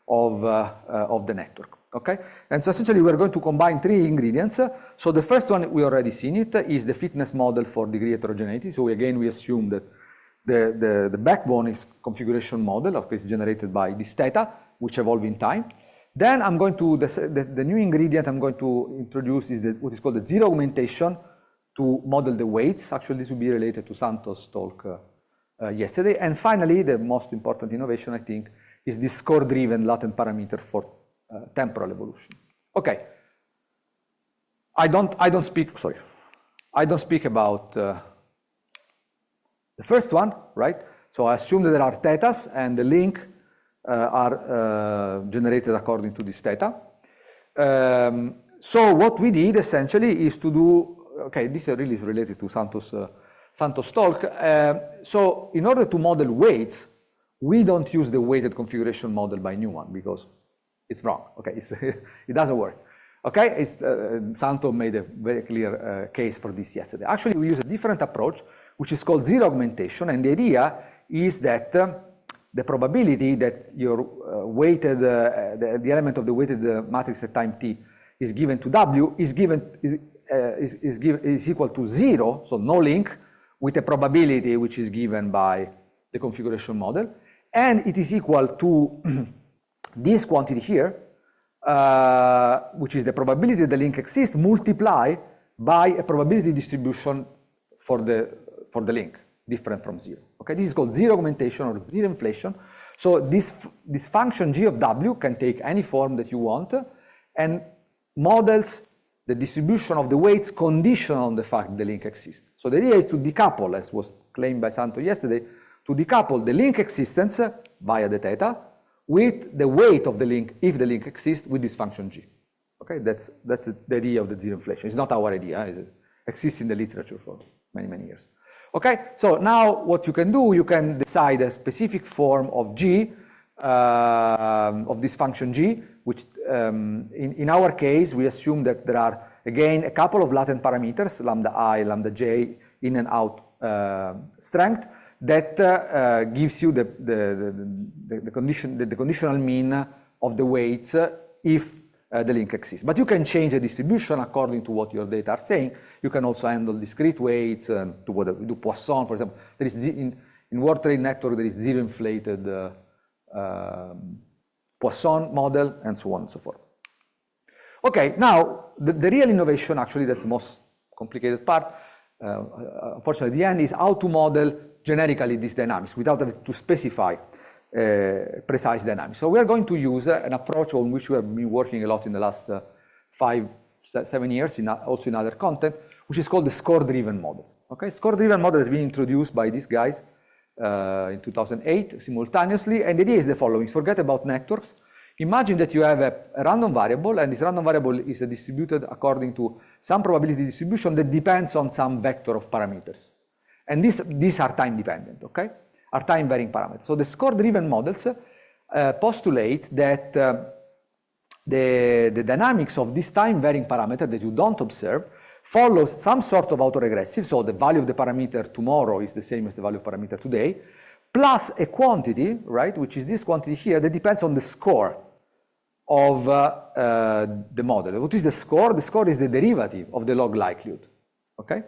of the network. Okay, and so essentially we're going to combine three ingredients. So the first one, we already seen it, is the fitness model for degree heterogeneity. So we assume that the backbone is configuration model, okay, it's generated by this theta, which evolve in time. Then I'm going to, the new ingredient I'm going to introduce is what is called the zero augmentation to model the weights. Actually, this will be related to Santos' talk yesterday. And finally, the most important innovation, I think, is this score-driven latent parameter for temporal evolution. Okay. I don't speak about the first one, right? So I assume that there are thetas and the link are generated according to this theta. So what we did essentially is to do, okay, this really is related to Santos' talk. So in order to model weights, we don't use the weighted configuration model by Newman because it's wrong, okay, it doesn't work. Okay, Santo made a very clear case for this yesterday. Actually, we use a different approach, which is called zero augmentation, and the idea is that the probability that your weighted, the element of the weighted matrix at time t is given to W is equal to 0, so no link, with a probability which is given by the configuration model, and it is equal to this quantity here, which is the probability that the link exists, multiplied by a probability distribution for the link, different from 0. Okay, this is called zero augmentation or zero inflation. So this function g of W can take any form that you want and models the distribution of the weights conditional on the fact that the link exists. So the idea is to decouple, as was claimed by Santo yesterday, to decouple the link existence via the theta with the weight of the link, if the link exists, with this function g. Okay, that's the idea of the zero inflation. It's not our idea, it exists in the literature for many, many years. Okay, so now what you can do, you can decide a specific form of g, of this function g, which in our case, we assume that there are, again, a couple of latent parameters, lambda I, lambda j, in and out strength, that gives you the conditional mean of the weights if the link exists. But you can change the distribution according to what your data are saying. You can also handle discrete weights and do Poisson, for example. There is in World Trade Network there is zero inflated Poisson model and so on and so forth. Okay, now the real innovation, actually, that's the most complicated part. Unfortunately, at the end is how to model generically these dynamics without having to specify precise dynamics. So we are going to use an approach on which we have been working a lot in the last 5-7 years, also in other content, which is called the score-driven models. Okay, score-driven model has been introduced by these guys in 2008 simultaneously, and the idea is the following: forget about networks. Imagine that you have a random variable, and this random variable is distributed according to some probability distribution that depends on some vector of parameters. And these are time dependent, okay? Are time varying parameters. So the score-driven models postulate that the dynamics of this time varying parameter that you don't observe follows some sort of autoregressive, so the value of the parameter tomorrow is the same as the value of parameter today, plus a quantity, right, which is this quantity here, that depends on the score of the model. What is the score? The score is the derivative of the log likelihood, okay?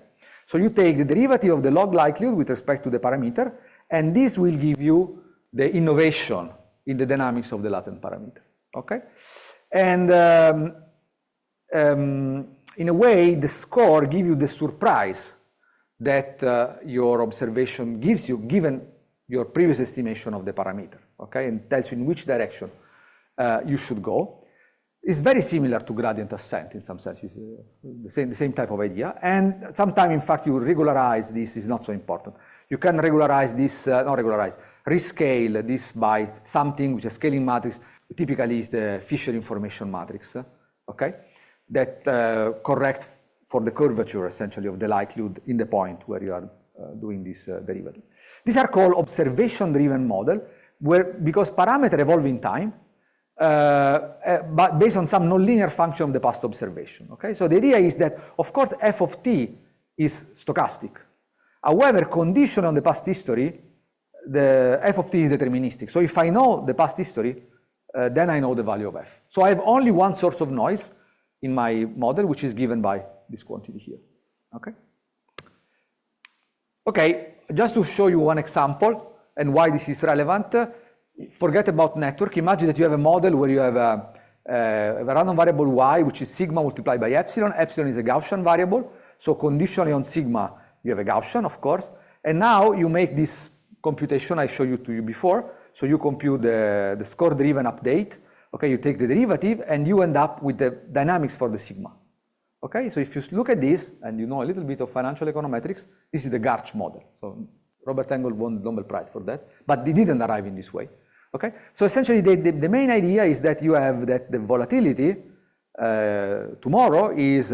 So you take the derivative of the log likelihood with respect to the parameter, and this will give you the innovation in the dynamics of the latent parameter, okay? And in a way, the score gives you the surprise that your observation gives you, given your previous estimation of the parameter, okay? And tells you in which direction you should go. It's very similar to gradient ascent in some sense. It's the same type of idea. And sometimes, in fact, you regularize this, is not so important. You can regularize this, rescale this by something which is a scaling matrix, typically is the Fisher information matrix, okay? That correct for the curvature, essentially, of the likelihood in the point where you are doing this derivative. These are called observation-driven model, because parameters evolve in time, but based on some nonlinear function of the past observation, okay? So the idea is that, of course, f of t is stochastic. However, conditional on the past history, the f of t is deterministic. So if I know the past history, then I know the value of f. So I have only one source of noise in my model, which is given by this quantity here, okay? Okay, just to show you one example and why this is relevant, forget about network. Imagine that you have a model where you have a random variable y, which is sigma multiplied by epsilon. Epsilon is a Gaussian variable, so conditionally on sigma, you have a Gaussian, of course. And now you make this computation I showed you before. So you compute the score-driven update. Okay, you take the derivative, and you end up with the dynamics for the sigma. Okay, so if you look at this, and you know a little bit of financial econometrics, this is the Garch model. So Robert Engel won the Nobel Prize for that, but they didn't arrive in this way. Okay, so essentially the main idea is that you have that the volatility tomorrow is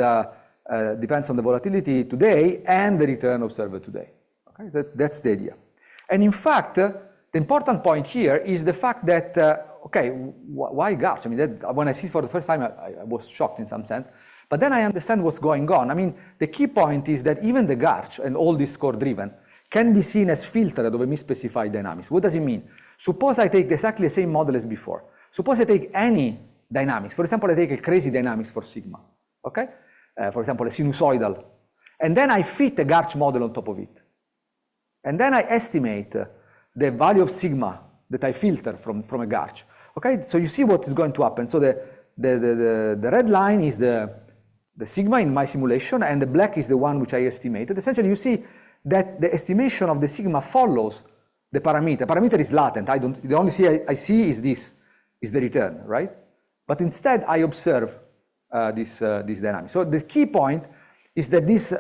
depends on the volatility today and the return observed today. Okay, that's the idea. And in fact, the important point here is the fact that, okay, why Garch? I mean, when I see it for the first time, I was shocked in some sense. But then I understand what's going on. I mean, the key point is that even the Garch and all this score-driven can be seen as filtered over misspecified dynamics. What does it mean? Suppose I take exactly the same model as before. Suppose I take any dynamics. For example, I take a crazy dynamics for sigma, okay? For example, a sinusoidal. And then I fit a Garch model on top of it. And then I estimate the value of sigma that I filter from a Garch. Okay, so you see what is going to happen. So the red line is the sigma in my simulation, and the black is the one which I estimated. Essentially, you see that the estimation of the sigma follows the parameter. Parameter is latent. The only thing I see is this, is the return, right? But instead, I observe this dynamic. So the key point is that this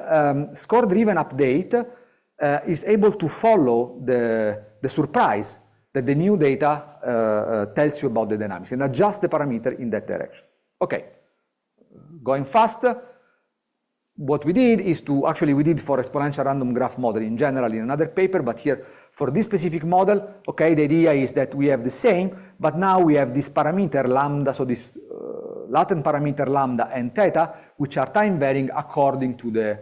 score-driven update is able to follow the surprise that the new data tells you about the dynamics and adjust the parameter in that direction. Okay, going fast, what we did is we did for exponential random graph model in general in another paper, but here for this specific model, okay, the idea is that we have the same, but now we have this parameter lambda, so this latent parameter lambda and theta, which are time varying according to the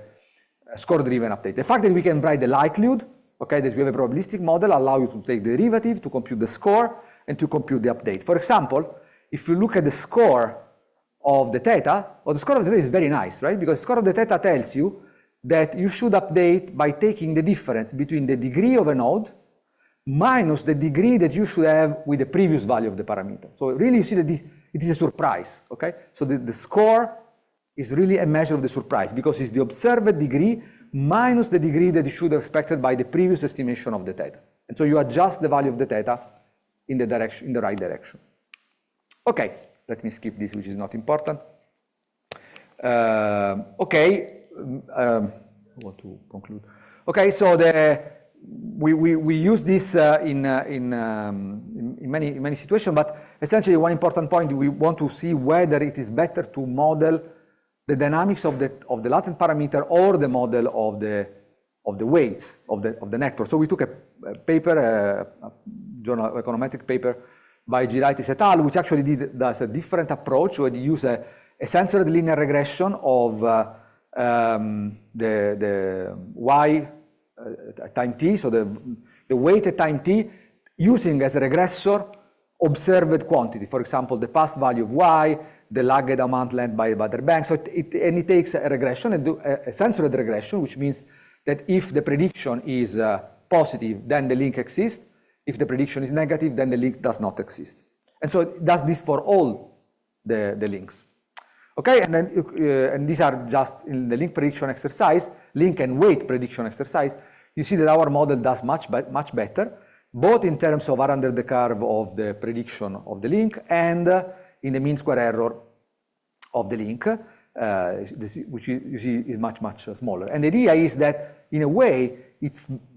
score-driven update. The fact that we can write the likelihood, okay, that we have a probabilistic model, allow you to take the derivative, to compute the score, and to compute the update. For example, if you look at the score of the theta, well, the score of the theta is very nice, right? Because the score of the theta tells you that you should update by taking the difference between the degree of a node minus the degree that you should have with the previous value of the parameter. So really you see that it is a surprise, okay? So the score is really a measure of the surprise because it's the observed degree minus the degree that you should have expected by the previous estimation of the theta. And so you adjust the value of the theta in the right direction. Okay, let me skip this, which is not important. Okay, I want to conclude. Okay, so we use this in many situations, but essentially one important point, we want to see whether it is better to model the dynamics of the latent parameter or the model of the weights of the network. So we took a paper, a journal econometric paper by Giraitis et al., which actually does a different approach, where they use a censored linear regression of the y at time t, so the weight at time t, using as a regressor observed quantity. For example, the past value of y, the lagged amount lent by other banks. So it takes a regression, a censored regression, which means that if the prediction is positive, then the link exists. If the prediction is negative, then the link does not exist. And so it does this for all the links. Okay, and then and these are just in the link prediction exercise, link and weight prediction exercise. You see that our model does much better, both in terms of R under the curve of the prediction of the link and in the mean square error of the link, which you see is much smaller. And the idea is that, in a way,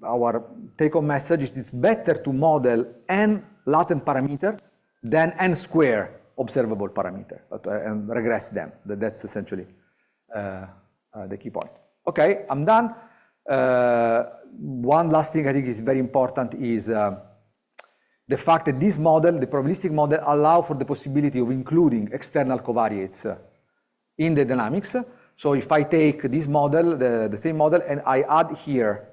our take-home message is it's better to model n latent parameter than n square observable parameter and regress them. That's essentially the key point. Okay, I'm done. One last thing I think is very important is the fact that this model, the probabilistic model, allows for the possibility of including external covariates in the dynamics. So if I take this model, the same model, and I add here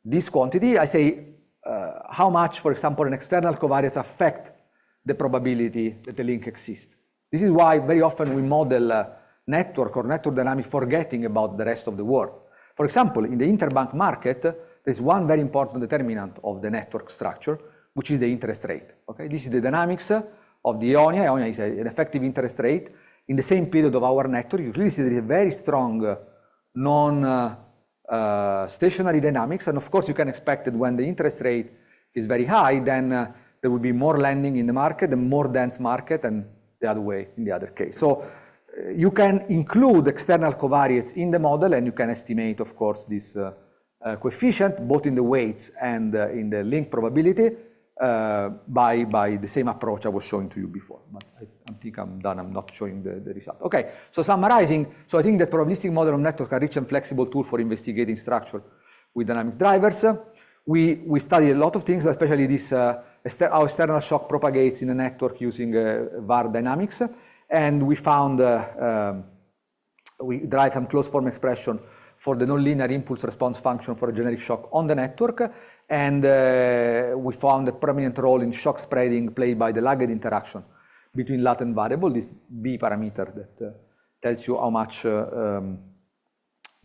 this quantity, I say how much, for example, an external covariates affect the probability that the link exists. This is why very often we model network or network dynamic forgetting about the rest of the world. For example, in the interbank market, there's one very important determinant of the network structure, which is the interest rate. Okay? This is the dynamics of the Ionia. Ionia is an effective interest rate. In the same period of our network, you clearly see there is a very strong non-stationary dynamics, and of course you can expect that when the interest rate is very high, then there will be more lending in the market, a more dense market, and the other way in the other case. So you can include external covariates in the model, and you can estimate, of course, this coefficient, both in the weights and in the link probability, by the same approach I was showing to you before. But I think I'm done. I'm not showing the result. Okay, so summarizing, so I think that probabilistic model of network are rich and flexible tool for investigating structure with dynamic drivers. We studied a lot of things, especially this how external shock propagates in a network using VAR dynamics, and we found we derived some closed form expression for the nonlinear impulse response function for a generic shock on the network, and we found a prominent role in shock spreading played by the lagged interaction between latent variable, this B parameter that tells you how much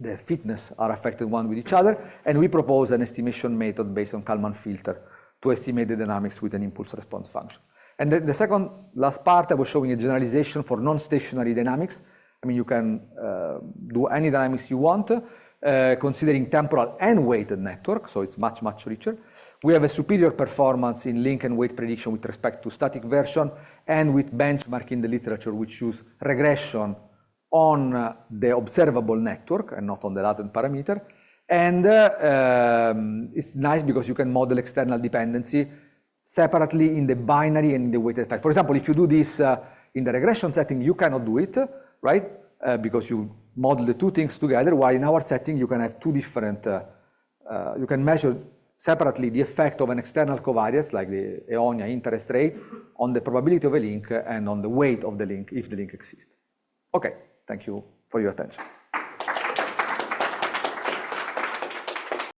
the fitness are affected one with each other, and we propose an estimation method based on Kalman filter to estimate the dynamics with an impulse response function. And the second last part, I was showing a generalization for non-stationary dynamics. I mean, you can do any dynamics you want, considering temporal and weighted network, so it's much, much richer. We have a superior performance in link and weight prediction with respect to static version, and with benchmark in the literature, which use regression on the observable network and not on the latent parameter. And it's nice because you can model external dependency separately in the binary and in the weighted effect. For example, if you do this in the regression setting, you cannot do it, right? Because you model the two things together, while in our setting you can have two different, you can measure separately the effect of an external covariance, like the Ionia interest rate, on the probability of a link and on the weight of the link, if the link exists. Okay, thank you for your attention.